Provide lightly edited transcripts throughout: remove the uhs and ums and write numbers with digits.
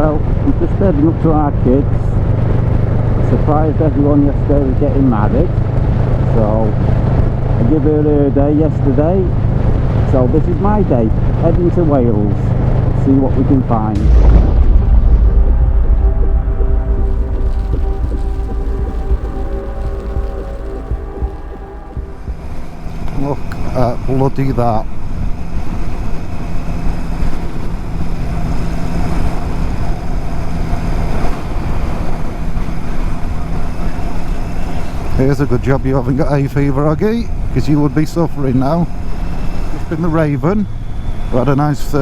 Well, I'm just heading up to our kids. Surprised everyone yesterday was getting married, so I gave her her day yesterday, so this is my day, heading to Wales, see what we can find. Look at bloody that. Here's a good job you haven't got hay fever, Oggy, because you would be suffering now. It's been the Raven. We had a nice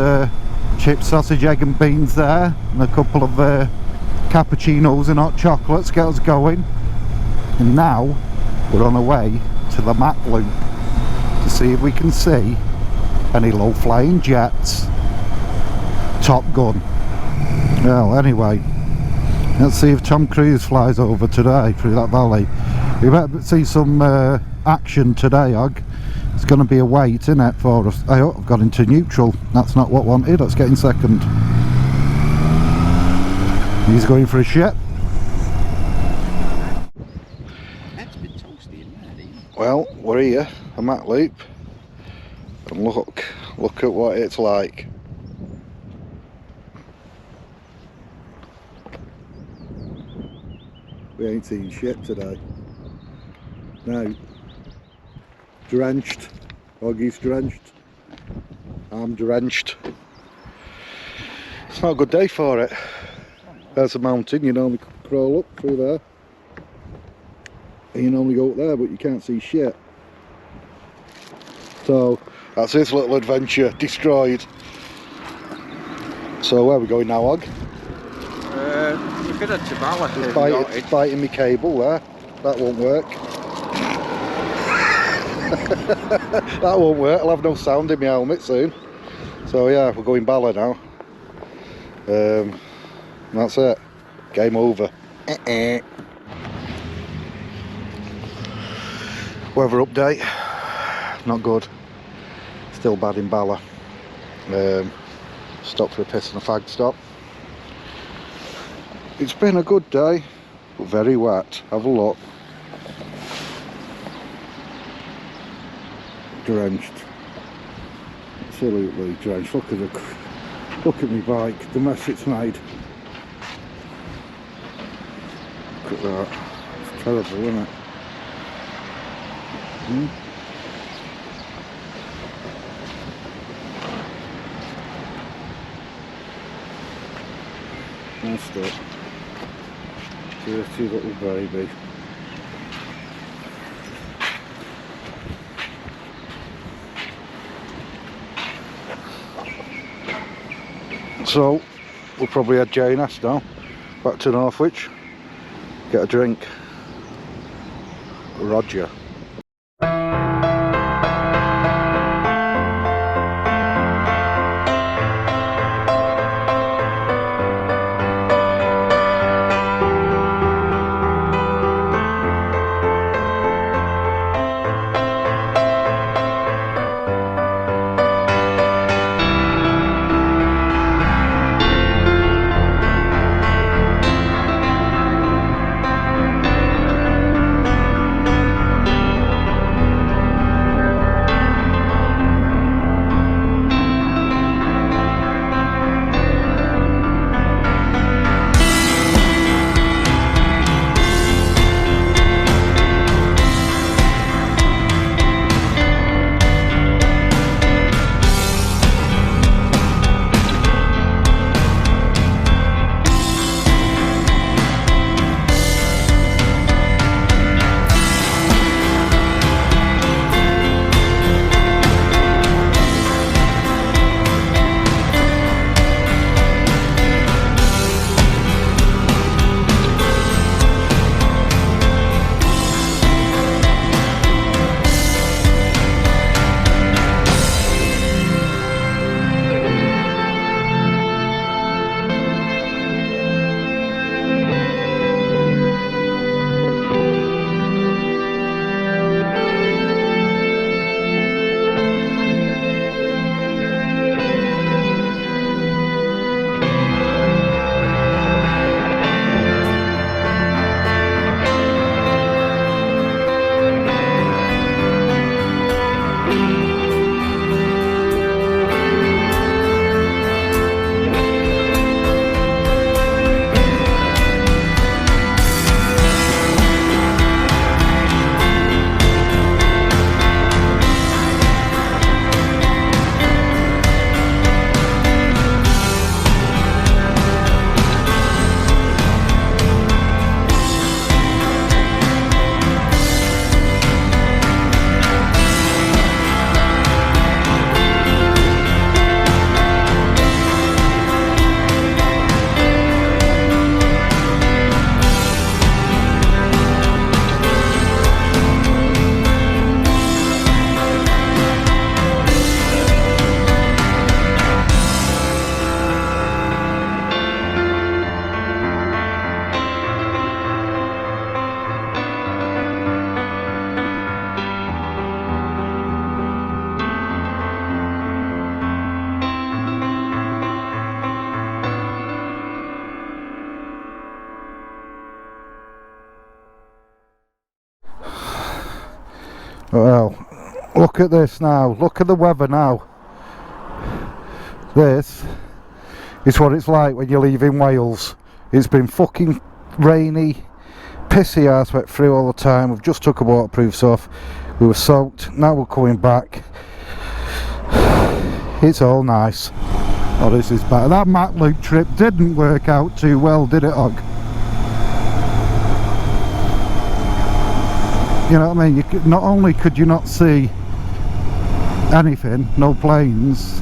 chip, sausage, egg and beans there, and a couple of cappuccinos and hot chocolates to get us going. And now we're on our way to the Mach loop to see if we can see any low flying jets. Top Gun. Well, anyway, let's see if Tom Cruise flies over today through that valley. We better see some action today, Og. It's going to be a wait, isn't it, for us? Oh, I've got into neutral. That's not what I wanted. Let's get in second. He's going for a shit. Well, we're here, a Mach loop, and look at what it's like. We ain't seen shit today. Now, drenched, Oggy's drenched, I'm drenched. It's not a good day for it. There's a mountain, you normally crawl up through there. And you normally go up there, but you can't see shit. So, that's this little adventure destroyed. So where are we going now, Og? We could head to Bala. It's biting me cable there. That won't work. That won't work. I'll have no sound in my helmet soon. So yeah, we're going Bala now. That's it. Game over. Weather update. Not good. Still bad in Bala. Stopped for a piss and a fag stop. It's been a good day, but very wet. Have a look. Drenched. Absolutely drenched. Look at my bike, the mess it's made. Look at that. It's terrible, isn't it? That's it. Dirty little baby. So we'll probably head J&S now, back to Northwich, get a drink. Roger. Well, look at this now. Look at the weather now. This is what it's like when you leave in Wales. It's been fucking rainy, pissy arse wet through all the time. We've just took a waterproofs off. We were soaked. Now we're coming back. It's all nice. Oh, this is better. That Mach loop trip didn't work out too well, did it, Og? You know what I mean? You could, not only could you not see anything, no planes,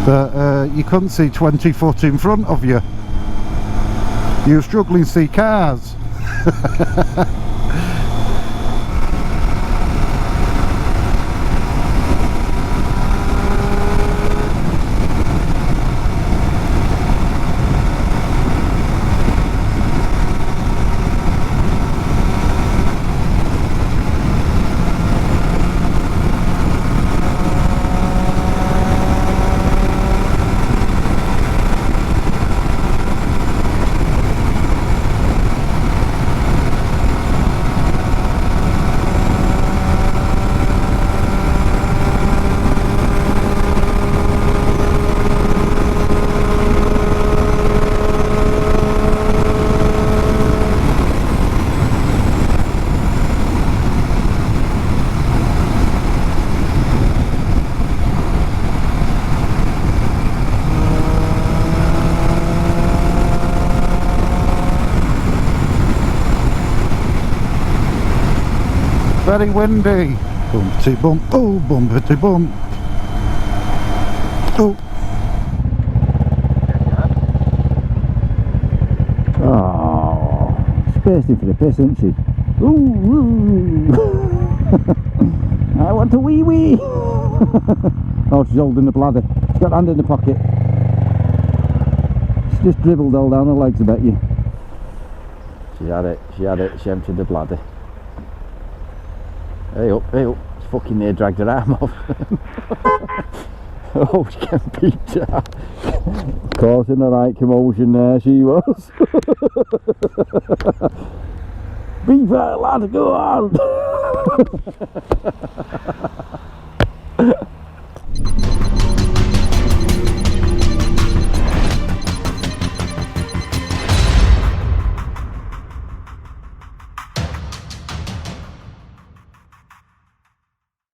but you couldn't see 20 foot in front of you. You were struggling to see cars. Very windy. Bumpty bump. Oh, bumpity bump. Oh. Oh, she's bursting for the piss, isn't she? Ooh. I want a wee wee. Oh, she's holding the bladder. She's got her hand in the pocket. She's just dribbled all down her legs, I bet you. She had it, she emptied the bladder. Hey up, it's fucking near dragged her arm off. Oh, she getting beat up. Causing the right commotion there, she was. Be fair, lad, go on.